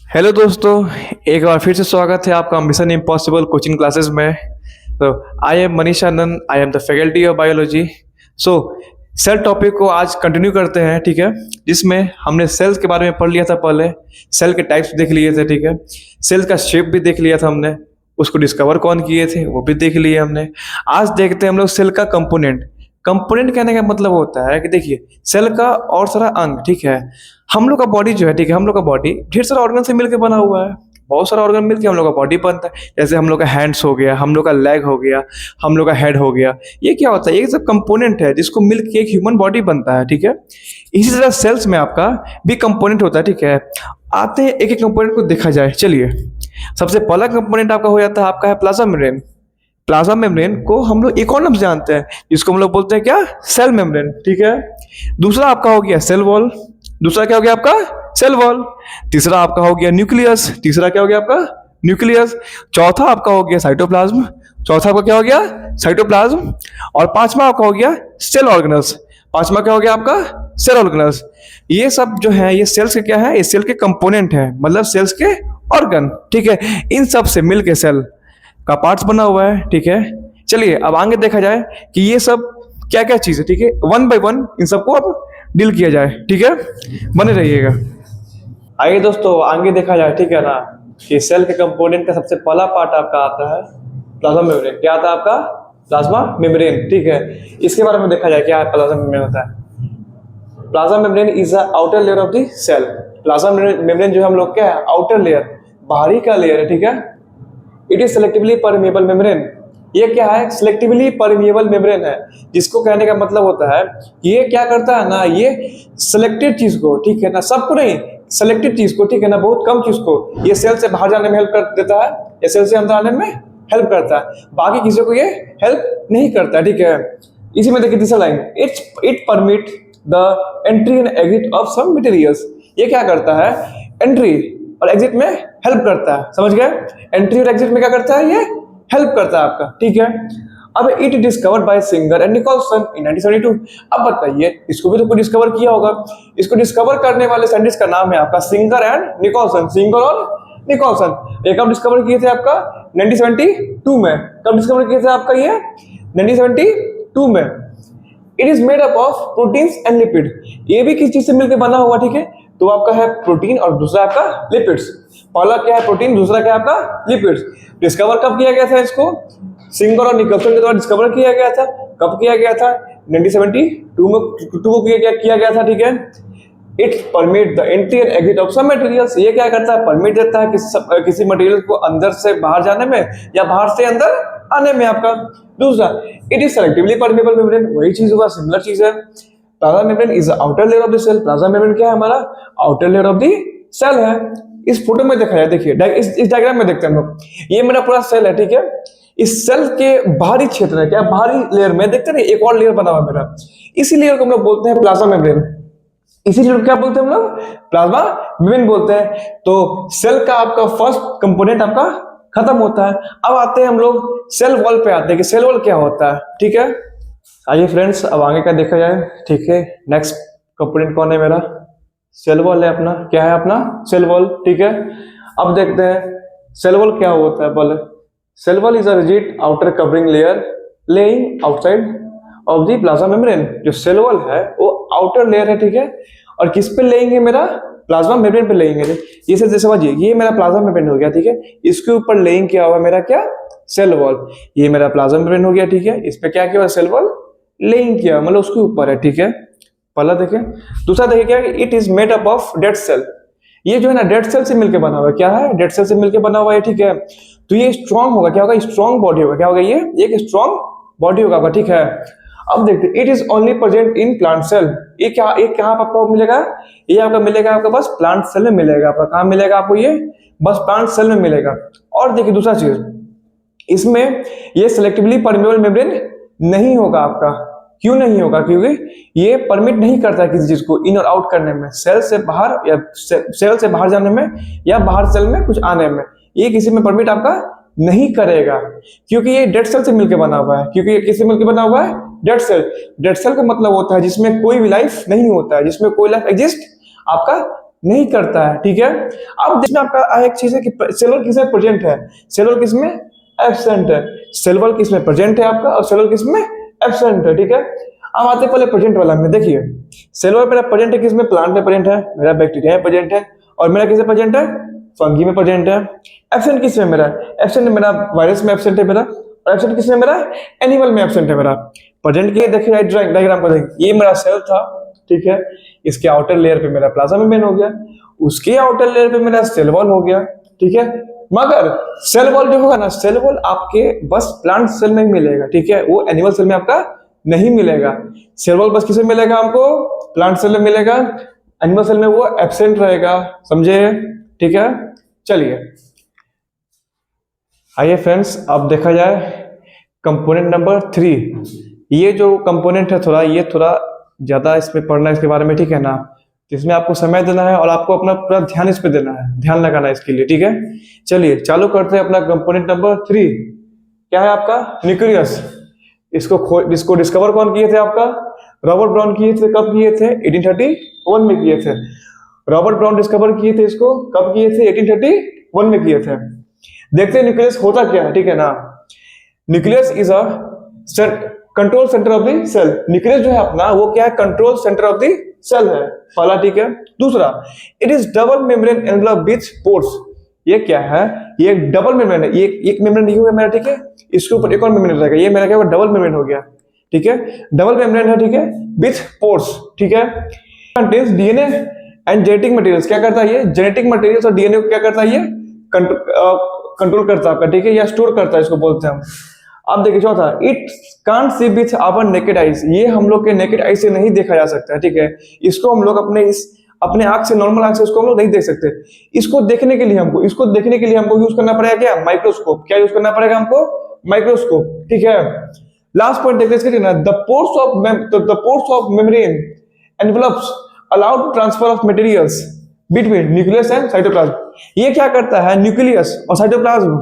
Hello दोस्तों, एक बार फिर से स्वागत है आपका मिशन इम्पॉसिबल कोचिंग क्लासेस में। तो I am Manish Anand, I am the faculty of biology. So cell topic को आज कंटिन्यू करते हैं, ठीक है। जिसमें हमने सेल्स के बारे में पढ़ लिया था, पहले सेल के टाइप्स देख लिए थे, ठीक है। सेल का शेप भी देख लिया था हमने, उसको डिस्कवर कौन किए थे वो भी देख लिए हमने। आज देखते हैं हम लोग सेल का कंपोनेंट। कंपोनेंट कहने का मतलब होता है कि देखिए, सेल का और सारा अंग, ठीक है। हम लोग का बॉडी जो है, ठीक है, हम लोग का बॉडी ढेर सारा ऑर्गन से मिलकर बना हुआ है। बहुत सारा ऑर्गन मिलकर हम लोग का बॉडी बनता है। जैसे हम लोग का हैंड्स हो गया, हम लोग का लेग हो गया, हम लोग का हेड हो गया। ये क्या होता है? ये सब कंपोनेंट है जिसको मिलकर एक ह्यूमन बॉडी बनता है, ठीक है। इसी तरह सेल्स में आपका भी कंपोनेंट होता है, ठीक है। आते हैं एक एक कंपोनेंट को देखा जाए, चलिए। सबसे पहला कंपोनेंट आपका हो जाता है, आपका है प्लाज्मा मेम्ब्रेन। प्लाज्मा मेम्ब्रेन को हम लोग एक और नाम से जानते हैं, जिसको हम लोग बोलते हैं क्या? सेल मेम्ब्रेन, ठीक है। दूसरा आपका हो गया सेल वॉल। दूसरा क्या हो गया आपका? Cell wall. तीसरा आपका हो गया न्यूक्लियस। तीसरा क्या हो गया आपका? न्यूक्लियस। चौथा आपका हो गया साइटोप्लाज्म। चौथा आपका क्या हो गया? साइटोप्लाज्म। और पांचवा आपका हो गया सेल ऑर्गेनल्स। पांचवा क्या हो गया आपका? Cell organelles. ये सब जो है, ये सेल्स के क्या है? ये सेल के कंपोनेंट है, मतलब सेल्स के ऑर्गन, ठीक है। इन सब से मिलके सेल का पार्ट्स बना हुआ है, ठीक है। चलिए अब आगे देखा जाए कि ये सब क्या क्या चीज है, ठीक है। वन बाय वन इन सबको अब डील किया जाए, ठीक है। बने रहिएगा। आइए दोस्तों, आगे देखा जाए, ठीक है ना, कि सेल के कंपोनेंट का सबसे पहला पार्ट आपका आता है प्लाज्मा मेम्ब्रेन। क्या आता है आपका? प्लाज्मा मेम्ब्रेन, ठीक है। इसके बारे में देखा जाए क्या प्लाज्मा मेम्ब्रेन होता है। Plasma membrane is the outer layer of the cell. Plasma membrane जो हम लोग क्या है? आउटर लेयर, बाहरी का लेयर है, ठीक है। It is selectively permeable membrane. ये क्या है? सिलेक्टिवली परमिएबल मेम्ब्रेन है, जिसको कहने का मतलब होता है ये क्या करता है ना, ये सिलेक्टेड चीज को, ठीक है ना, सबको नहीं, सिलेक्टेड चीज को, ठीक है ना, बहुत कम चीज को ये सेल से बाहर जाने में हेल्प कर देता है, या सेल से अंदर आने में हेल्प करता है। बाकी किसी को ये हेल्प नहीं करता, ठीक है। इसी में देखिए तीसरा line, it permit the entry and exit of some materials. ये क्या करता है? एंट्री और एग्जिट में हेल्प करता है, समझ गए? एंट्री और एग्जिट में क्या करता है? ये हेल्प करता है आपका, ठीक है। अब it discovered by Singer and Nicolson in 1972। अब बताइए, इसको भी तो कोई डिस्कवर किया होगा। इसको डिस्कवर करने वाले साइंटिस्ट का नाम है आपका सिंगर एंड निकोलसन। सिंगर और निकोलसन। ये कब डिस्कवर किए थे आपका? 1972 में। कब डिस्कवर किए थे आपका ये? 1972 में। It is made up of proteins and lipid. ये भी किस चीज से मिलकर बना हुआ, ठीक है। तो आपका है प्रोटीन और दूसरा आपका लिपिड्स। पहला क्या है? प्रोटीन, दूसरा क्या है आपका? लिपिड्स। डिस्कवर कब किया गया था इसको? सिंगर और निकोलसन के द्वारा डिस्कवर किया गया था। कब किया गया था? 1972 में टू किया गया था, ठीक है। It permit the entry and exit of some materials. ये क्या करता है? परमिट देता है किसी मटेरियल को अंदर से बाहर जाने में या बाहर से अंदर आने में आपका। दूसरा, it is selectively permeable membrane. वही चीज होगा, सिमिलर चीज है। Plasma membrane is the outer layer of the cell. Plasma membrane क्या है हमारा? Outer layer of the cell है। इस फोटो में देखा जाए, देखिए इस डायग्राम में देखते हैं हम लोग। ये मेरा पूरा सेल है, ठीक है। इस सेल के बाहरी क्षेत्र है क्या? बाहरी लेयर में देखते हैं एक और लेयर बना हुआ है मेरा। इसी लेयर को हम लोग बोलते हैं प्लाज्मा मेम्ब्रेन। इसी लेयर को क्या बोलते हैं हम लोग? प्लाज्मा मेम्ब्रेन बोलते हैं। तो सेल का आपका फर्स्ट कंपोनेंट आपका खत्म होता है। अब आते हैं हम लोग सेल वॉल पे आते हैं कि सेल वॉल क्या होता है, ठीक है। आइए फ्रेंड्स, अब आगे का देखा जाए, ठीक है। नेक्स्ट कंपोनेंट कौन है मेरा? सेल वॉल है अपना। क्या है अपना? सेल वॉल, ठीक है। अब देखते हैं सेल वॉल क्या होता है पहले। Cell wall is a rigid outer covering layer laying outside of the plasma membrane. जो सेल वॉल है वो आउटर लेयर है, ठीक है। और किस पे लेंगे? मेरा प्लाज्मा मेम्ब्रेन पे लेंगे। ये से समझिए, ये मेरा प्लाज्मा मेम्ब्रेन हो गया, ठीक है। इसके ऊपर लेइंग क्या हुआ मेरा? क्या? Cell wall. ये मेरा प्लाज्मा मेम्ब्रेन हो गया, ठीक है। इस पे क्या किया? सेल वॉल लेइंग किया, मतलब उसके ऊपर है, ठीक है। पहला देखें। दूसरा देखिए क्या? It is made up of dead cell. ये जो है ना, डेड सेल से मिलकर बना हुआ है। क्या है? डेड सेल से मिलकर बना हुआ है, ठीक है। तो ये स्ट्रांग होगा। क्या होगा? स्ट्रांग बॉडी होगा। क्या होगा? ये एक स्ट्रांग बॉडी होगा, ठीक है। अब देखते हैं, it is only present in plant cell. ये कहाँ आपको मिलेगा? ये आपका मिलेगा आपका बस प्लांट सेल में मिलेगा। आपका कहाँ मिलेगा आपको? ये बस प्लांट सेल में मिलेगा। और देखिए दूसरा चीज, इसमें ये सिलेक्टिवली परमेबल मेम्ब्रेन नहीं होगा आपका। क्यों नहीं होगा? क्योंकि ये परमिट नहीं करता है किसी चीज को इन और आउट करने में, सेल से बाहर या सेल से बाहर जाने में या बाहर सेल में कुछ आने में। ये किसी में परमिट आपका नहीं करेगा, क्योंकि ये डेड सेल से मिलकर बना हुआ है। क्योंकि ये किससे मिलकर बना हुआ है? Dead cell. डेड सेल का मतलब होता है जिसमें कोई भी लाइफ नहीं होता है, जिसमें कोई लाइफ एग्जिस्ट आपका नहीं करता है, ठीक है। अब इसमें आपका एक चीज है कि सेल वॉल किसमें प्रेजेंट है, सेल वॉल किसमें एब्सेंट है, सेल वॉल किसमें प्रेजेंट है आपका और सेल वॉल किसमें एब्सेंट है, ठीक है। अब आते पहले प्रेजेंट वाला में, देखिए सेल वॉल मेरा प्रेजेंट है किसमें, प्लांट में प्रेजेंट है, मेरा बैक्टीरिया में प्रेजेंट है, और मेरा किसमें प्रेजेंट है, फंगी में प्रेजेंट है। एब्सेंट किसमें मेरा, एब्सेंट मेरा वायरस में एब्सेंट है मेरा, और एब्सेंट किसमें मेरा, एनिमल में एब्सेंट है मेरा। प्रेजेंट के देखिए डायग्राम को देखिए, ये मेरा सेल था, ठीक है, इसके आउटर लेयर पे मेरा प्लाज्मा मेम्ब्रेन हो गया, उसके आउटर लेयर पे मेरा सेल वॉल हो गया, ठीक है। मगर सेल वॉल जो होगा ना, सेल वॉल आपके बस प्लांट सेल में ही मिलेगा, ठीक है, वो एनिमल सेल में आपका नहीं मिलेगा। सेल वॉल बस किसमें मिलेगा हमको, प्लांट सेल में मिलेगा, एनिमल सेल में वो एब्सेंट रहेगा, समझे, ठीक है। चलिए आइए फ्रेंड्स, अब देखा जाए कंपोनेंट नंबर 3। ये जो कंपोनेंट है थोड़ा, ये थोड़ा ज्यादा इसमें पढ़ना है इसके बारे में, ठीक है ना। तो इसमें आपको समय देना है और आपको अपना पूरा ध्यान इस पे देना है, ध्यान लगाना है इसके लिए, ठीक है। चलिए चालू करते हैं अपना कंपोनेंट नंबर 3। क्या है आपका, न्यूक्लियस। इसको डिस्कवर कौन किए थे, आपका रॉबर्ट ब्राउन किए थे। कब किए थे, 1831 में किए थे। रॉबर्ट ब्राउन डिस्कवर किए थे इसको, कब किए थे, 1831 में किए थे। देखते हैं न्यूक्लियस होता क्या है, ठीक है ना। Nucleus is a control centre of the cell. Nucleus जो है अपना, वो क्या है, control centre of the cell है, पहला, ठीक है। दूसरा, it is double membrane envelope with pores. ये क्या है, ये एक डबल मेम्ब्रेन है, ये एक मेम्ब्रेन नहीं हुआ मेरा, ठीक है, इसके ऊपर एक और मेम्ब्रेन रहेगा, ये मेरा क्या होगा, डबल मेम्ब्रेन हो गया, ठीक है, डबल मेम्ब्रेन है, ठीक है, विथ पोर्स, ठीक है। Contains DNA and genetic materials. क्या करता है ये, जेनेटिक मटेरियल्स और डीएनए को क्या करता है, ये कंट्रोल करता है आपका, ठीक है, या स्टोर करता है, इसको बोलते हैं हम। अब देखिए चौथा, it can't see with our naked eyes. ये हम लोग के नेकेड आई से नहीं देखा जा सकता है, ठीक है, इसको हम लोग अपने आंख से, नॉर्मल आंख से इसको हम लोग नहीं देख सकते। इसको देखने के लिए हमको यूज करना पड़ेगा क्या, माइक्रोस्कोप। क्या यूज करना पड़ेगा हमको, माइक्रोस्कोप, ठीक है। लास्ट पॉइंट देखते हैं, the pores of membrane envelopes allowed transfer of materials between nucleus and cytoplasm. ये क्या करता है, न्यूक्लियस और साइटोप्लाज्म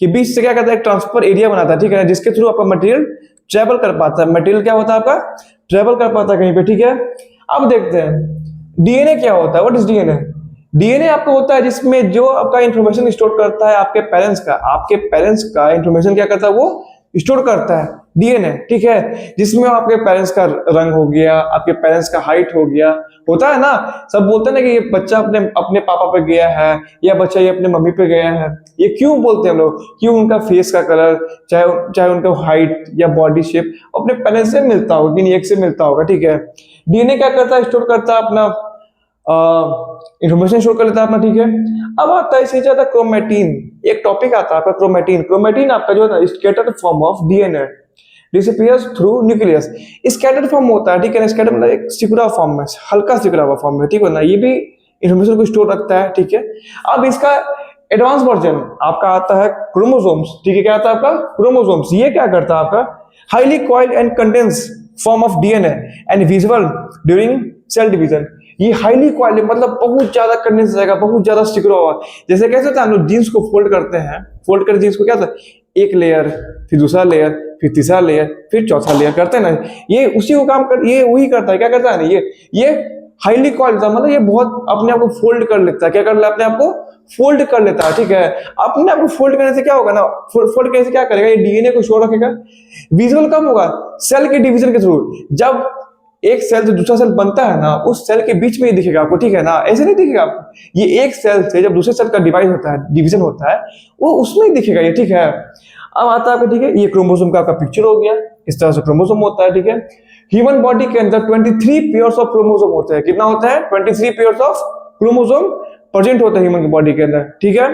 के बीच से क्या करता है, ट्रांसफर एरिया बनाता है, ठीक है, जिसके थ्रू आपका मटेरियल ट्रेवल कर पाता है। मटेरियल क्या होता है आपका, ट्रेवल कर पाता है कहीं पे, ठीक है। अब देखते हैं डीएनए क्या होता है, व्हाट इज डीएनए। डीएनए आपको होता है जिसमें जो आपका इंफॉर्मेशन स्टोर करता है आपके पेरेंट्स का इंफॉर्मेशन क्या करता है, वो स्टोर करता है डीएनए, ठीक है, जिसमें आपके पेरेंट्स का रंग हो गया, आपके पेरेंट्स का हाइट हो गया, होता है ना। सब बोलते हैं ना कि ये बच्चा अपने पापा पे गया है, या बच्चा ये अपने मम्मी पे गया है। ये क्यों बोलते हैं हम लोग, क्यों उनका फेस का कलर, चाहे उनका हाइट या बॉडी शेप अपने पेरेंट्स से मिलता होगा कि नहीं, एक से मिलता होगा, ठीक है। डीएनए क्या करता है, स्टोर करता है अपना इंफॉर्मेशन स्टोर कर लेता है अपना, ठीक है। अब आता है इसी ज्यादा क्रोमेटिन, एक टॉपिक आता है आपका क्रोमेटिन। क्रोमेटिन आपका जो है scattered form of DNA disappears through nucleus. Scattered form होता है, ठीक है, स्कैटर्ड मतलब एक सिकुड़ा फॉर्म में, हल्का सिकुड़ा हुआ फॉर्म में, ठीक है ना, ये भी इंफॉर्मेशन को स्टोर रखता है, ठीक है। अब इसका एडवांस वर्जन आपका आता है क्रोमोसोम्स, ठीक है, क्या आता है आपका क्रोमोसोम्स। ये क्या करता है आपका, highly coiled and condense form of DNA and visible during cell division. ये हाईली क्वालिटी मतलब बहुत ज्यादा कंडेंस रहेगा, बहुत ज्यादा सिकुड़ा हुआ। जैसे कैसे होता है, हम लोग जीन्स को फोल्ड करते हैं, फोल्ड कर जीन्स को क्या होता है, एक लेयर, फिर दूसरा लेयर, फिर तीसरा लेयर, फिर चौथा लेयर करते हैं ना, ये उसी को ये वही करता है, क्या करता है ना, ये हाईली क्वालिटी मतलब ये बहुत अपने आप को फोल्ड कर लेता है। क्या कर लेता है, अपने आप को फोल्ड कर लेता है, ठीक है। अपने आप को फोल्ड करने से क्या होगा ना, फोल्ड करने से क्या करेगा, ये डीएनए को स्टोर रखेगा। विजुअल कब होगा, सेल के डिवीजन के थ्रू। जब एक सेल से दूसरा सेल बनता है ना, उस सेल के बीच में ही दिखेगा आपको, ठीक है ना, ऐसे नहीं दिखेगा आपको। ये एक सेल से जब दूसरे सेल का डिवाइड होता है, डिवीजन होता है, वो उसमें ही दिखेगा ये, ठीक है। अब आता है, ठीक है, ये क्रोमोसोम का आपका पिक्चर हो गया, इस तरह से क्रोमोसोम होता है, ठीक है। ह्यूमन बॉडी के अंदर 23 पेयर्स ऑफ क्रोमोसोम होते हैं। कितना होता है, 23 पेयर्स ऑफ क्रोमोसोम प्रेजेंट होता है ह्यूमन की बॉडी के अंदर, ठीक है।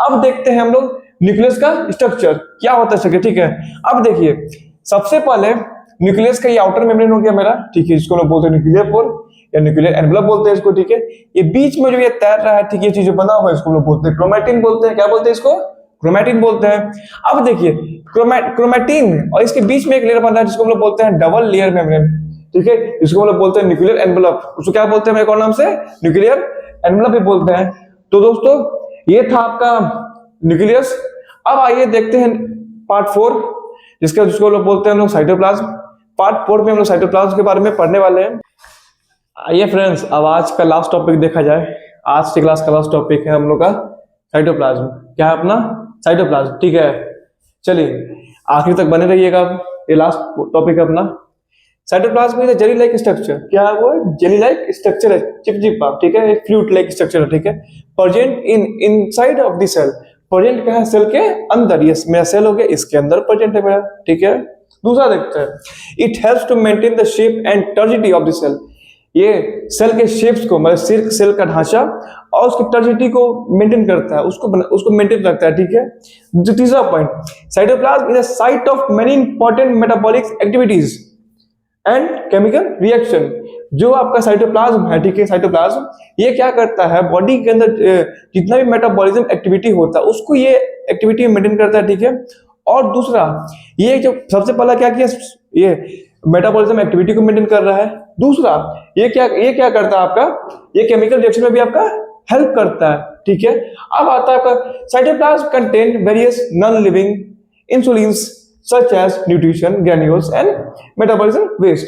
अब देखते हैं हम लोग न्यूक्लियस का स्ट्रक्चर क्या होता है, ठीक है। अब देखिए सबसे पहले न्यूक्लियस का ये आउटर मेम्ब्रेन हो गया मेरा, ठीक है, जिसको लोग बोलते हैं न्यूक्लियर पोर या न्यूक्लियर एनवलप बोलते हैं इसको, ठीक है। ये बीच में जो ये तैर रहा है, ठीक है, ये चीज बना हुआ है, इसको लोग बोलते हैं क्रोमैटिन बोलते हैं। क्या बोलते हैं इसको, क्रोमैटिन बोलते हैं। अब देखिए क्रोमैटिन और इसके बीच में एक लेयर बन रहा है जिसको हम लोग बोलते हैं डबल लेयर मेम्ब्रेन, ठीक है, इसको हम लोग बोलते हैं न्यूक्लियर एनवलप। उसको क्या बोलते हैं एक और नाम से, न्यूक्लियर एनवलप भी बोलते हैं। तो दोस्तों ये था आपका न्यूक्लियस। अब आइए देखते हैं पार्ट 4, जिसको लोग बोलते हैं हम लोग साइटोप्लाज्म। पार्ट 4 में हम लोग साइटोप्लाज्म के बारे में पढ़ने वाले हैं। आइए फ्रेंड्स, अब आज का लास्ट टॉपिक देखा जाए, आज की क्लास का लास्ट टॉपिक है हम लोग का साइटोप्लाज्म। क्या है अपना? साइटोप्लाज्म। ठीक है, चलिए आखिर तक बने रहिएगा। ये लास्ट टॉपिक है अपना। Cytoplasm is jelly like structure. क्या है वो? जेली लाइक स्ट्रक्चर है, चिपचिपा। ठीक है, एक फ्लूइड लाइक स्ट्रक्चर है। ठीक है, present in inside of the cell. Present क्या है? सेल के अंदर। ये मेरा सेल हो गया, इसके अंदर प्रेजेंट है मेरा। ठीक है, दूसरा देखते हैं। It helps to maintain the shape and turgidity of the cell. ये सेल के शेप्स को, मतलब सेल का ढांचा और उसकी टर्जिडिटी को मेंटेन करता है, उसको मेंटेन रखता है। ठीक है, जो तीसरा point, cytoplasm is a site of many important metabolic activities and chemical reaction. जो आपका साइटोप्लाज्म है, ठीक है, साइटोप्लाज्म ये क्या करता है? बॉडी के अंदर जितना भी मेटाबॉलिज्म एक्टिविटी होता है उसको ये एक्टिविटी मेंटेन करता है। ठीक है, और दूसरा ये जो सबसे पहला क्या किया, ये मेटाबॉलिज्म एक्टिविटी को मेंटेन कर रहा है। दूसरा ये क्या करता है आपका? ये केमिकल रिएक्शन में भी आपका हेल्प करता है। ठीक है, अब आता है आपका cytoplasm contain various non living inclusions such as nutrition granules and metabolism waste.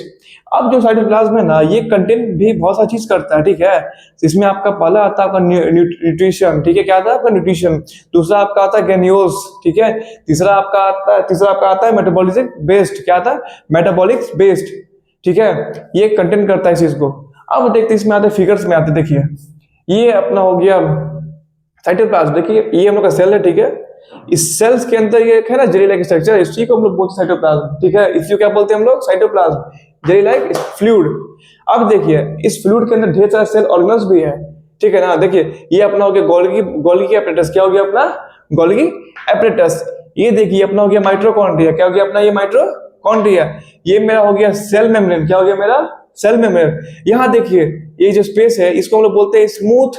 अब जो साइटोप्लाज्म है ना, ये कंटेंट भी बहुत सारी चीज करता है। ठीक है, इसमें आपका पहला आता है आपका न्यूट्रिशन। ठीक है, क्या आता है आपका? न्यूट्रिशन। दूसरा आपका आता है ग्रैन्यूल्स। ठीक है, तीसरा आपका आता है मेटाबॉलिज्म वेस्ट। क्या आता है? Metabolic waste. ठीक है, ये कंटेंट करता है इस चीज को। अब देखते हैं इसमें आते फिगर्स में आते। देखिए ये अपना हो गया साइटोप्लाज्म। देखिए ये हम लोग का सेल है। ठीक है, इस सेल्स के अंदर ये है ना जेली लाइक स्ट्रक्चर, इसी को हम लोग बोलते हैं साइटोप्लाज्म। ठीक है, इसी को क्या बोलते हैं हम लोग? Cytoplasm, jelly like fluid. अब देखिए इस फ्लूइड के अंदर ढेर सारे सेल ऑर्गेनल्स भी है। ठीक है ना, देखिए ये अपना हो गया गोल्गी एपरेटस। क्या हो गया अपना? Golgi apparatus. ये देखिए अपना हो गया माइटोकॉन्ड्रिया। क्या हो गया अपना? ये माइटोकॉन्ड्रिया। ये मेरा हो गया सेल मेम्ब्रेन। क्या हो गया मेरा? Cell membrane. यहाँ देखिए ये जो स्पेस है इसको हम लोग बोलते हैं स्मूथ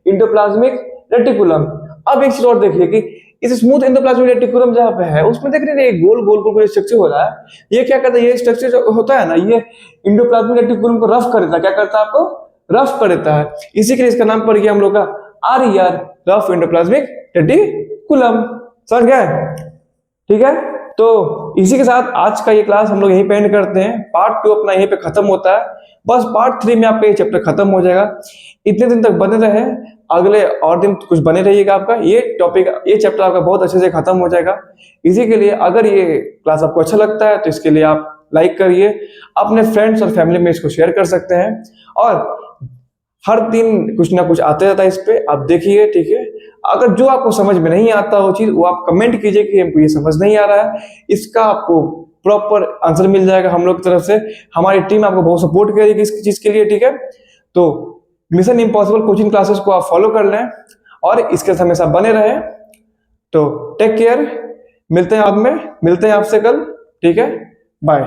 एंडोप्लाज्मिक रेटिकुलम। अब एक चीज और देखिए कि इस स्मूथ एंडोप्लाज्मिक रेटिकुलम जहां पे है उसमें देख रहे हैं गोल गोल गोल स्ट्रक्चर हो रहा है। ये क्या करता है? ये स्ट्रक्चर जो होता है ना, ये एंडोप्लाज्मिक रेटिकुलम को रफ कर देता है। क्या करता है? आपको रफ कर देता है। इसी के लिए इसका नाम पड़ गया हम लोग का RER, रफ एंडोप्लाज्मिक रेटिकुलम। समझ गए? ठीक है, तो इसी के साथ आज का ये क्लास हम लोग यहीं पे एंड करते हैं। पार्ट 2 अपना यहीं पे खत्म होता है। बस पार्ट 3 में आपका ये चैप्टर खत्म हो जाएगा। इतने दिन तक बने रहे, अगले और दिन कुछ बने रहिएगा। आपका ये चैप्टर आपका बहुत अच्छे से खत्म हो जाएगा। इसी के लिए अगर ये क्लास आपको अच्छा लगता है तो इसके लिए आप लाइक करिए, अपने फ्रेंड्स और फैमिली में इसको शेयर कर सकते हैं। और हर दिन कुछ ना कुछ आते रहता है इस पे, आप देखिए। ठीक है, अगर जो आपको समझ में नहीं आता वो चीज, वो आप कमेंट कीजिए कि हमको ये समझ नहीं आ रहा है। इसका आपको प्रॉपर आंसर मिल जाएगा हम लोग की तरफ से। हमारी टीम आपको बहुत सपोर्ट करेगी इस चीज के लिए। ठीक है, तो मिशन इम्पॉसिबल कोचिंग क्लासेस को आप फॉलो कर लें और इसके साथ हमेशा बने रहें। तो टेक केयर, मिलते हैं आपसे कल। ठीक है, बाय।